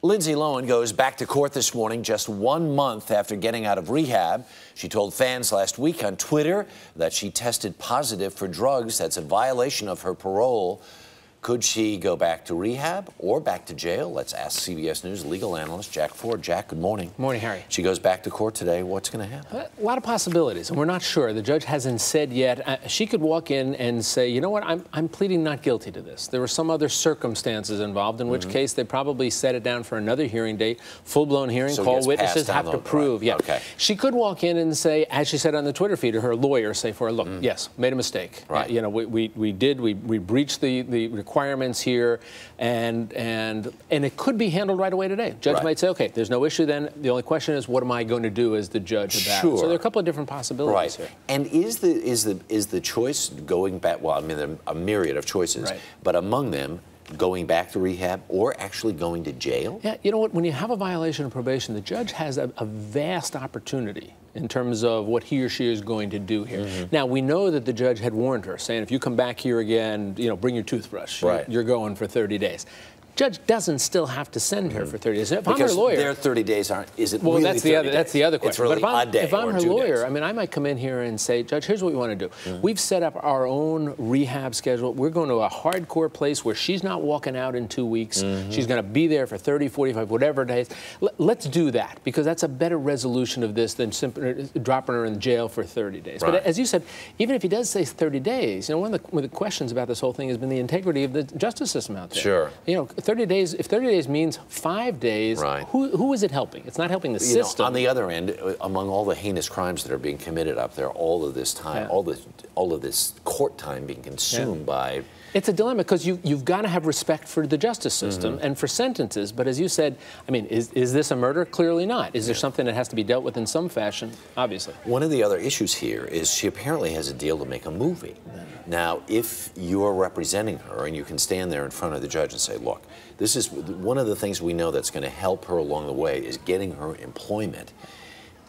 Lindsay Lohan goes back to court this morning just 1 month after getting out of rehab. She told fans last week on Twitter that she tested positive for drugs. That's a violation of her parole. Could she go back to rehab or back to jail? Let's ask CBS News legal analyst Jack Ford. Jack, good morning. Good morning, Harry. She goes back to court today. What's going to happen? A lot of possibilities, and we're not sure. The judge hasn't said yet. She could walk in and say, you know what, I'm pleading not guilty to this. There were some other circumstances involved, in which case they probably set it down for another hearing date, full-blown hearing, call witnesses, have to prove. Right. Yeah. Okay. She could walk in and say, as she said on the Twitter feed, her lawyer say for her, look, yes, made a mistake. Right. You know, we breached the requirements here. And it could be handled right away today. Judge might say, okay, there's no issue then. The only question is, what am I going to do as the judge about it? So there are a couple of different possibilities here. And is the choice going back? Well, I mean, there are a myriad of choices, but among them, going back to rehab or actually going to jail? Yeah, you know what? When you have a violation of probation, the judge has a vast opportunity in terms of what he or she is going to do here. Now, we know that the judge had warned her, saying if you come back here again, you know, bring your toothbrush. You're going for 30 days. Judge doesn't still have to send her for 30 days. If I'm her lawyer, their 30 days aren't. Is it well? Really that's the other question. It's really but if I'm her lawyer, days. I mean, I might come in here and say, Judge, here's what we want to do. We've set up our own rehab schedule. We're going to a hardcore place where she's not walking out in 2 weeks. She's going to be there for 30, 45, whatever days. Let's do that, because that's a better resolution of this than simply dropping her in jail for 30 days. But as you said, even if he does say 30 days, you know, one of the questions about this whole thing has been the integrity of the justice system out there. Sure. You know, 30 days. If 30 days means 5 days, who is it helping? It's not helping the system. Know, on the other end, among all the heinous crimes that are being committed up there, all of this time, all of this court time being consumed by... It's a dilemma, because you've got to have respect for the justice system and for sentences. But as you said, I mean, is this a murder? Clearly not. Is there something that has to be dealt with in some fashion? Obviously. One of the other issues here is she apparently has a deal to make a movie. Now, if you're representing her and you can stand there in front of the judge and say, look, this is one of the things we know that's going to help her along the way is getting her employment.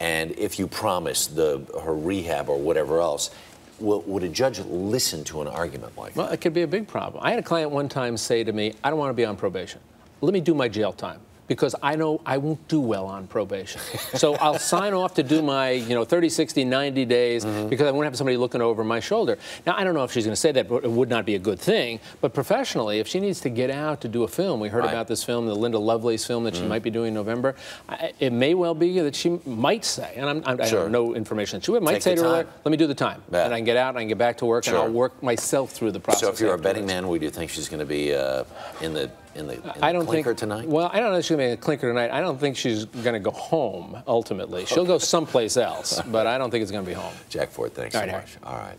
And if you promise her rehab or whatever else, would a judge listen to an argument like that? Well, it could be a big problem. I had a client one time say to me, I don't want to be on probation. Let me do my jail time, because I know I won't do well on probation. So I'll sign off to do my, you know, 30, 60, 90 days, because I won't have somebody looking over my shoulder. Now, I don't know if she's going to say that, but it would not be a good thing. But professionally, if she needs to get out to do a film, we heard about this film, the Linda Lovelace film that she might be doing in November, it may well be that she might say, and I have no information, she might say to her, let me do the time, and I can get out, and I can get back to work, and I'll work myself through the process. So if you're a betting man, would you think she's going to be in the clinker tonight? Well, I don't know if she's going to be in the clinker tonight. I don't think she's going to go home, ultimately. She'll go someplace else, but I don't think it's going to be home. Jack Ford, thanks so much. All right.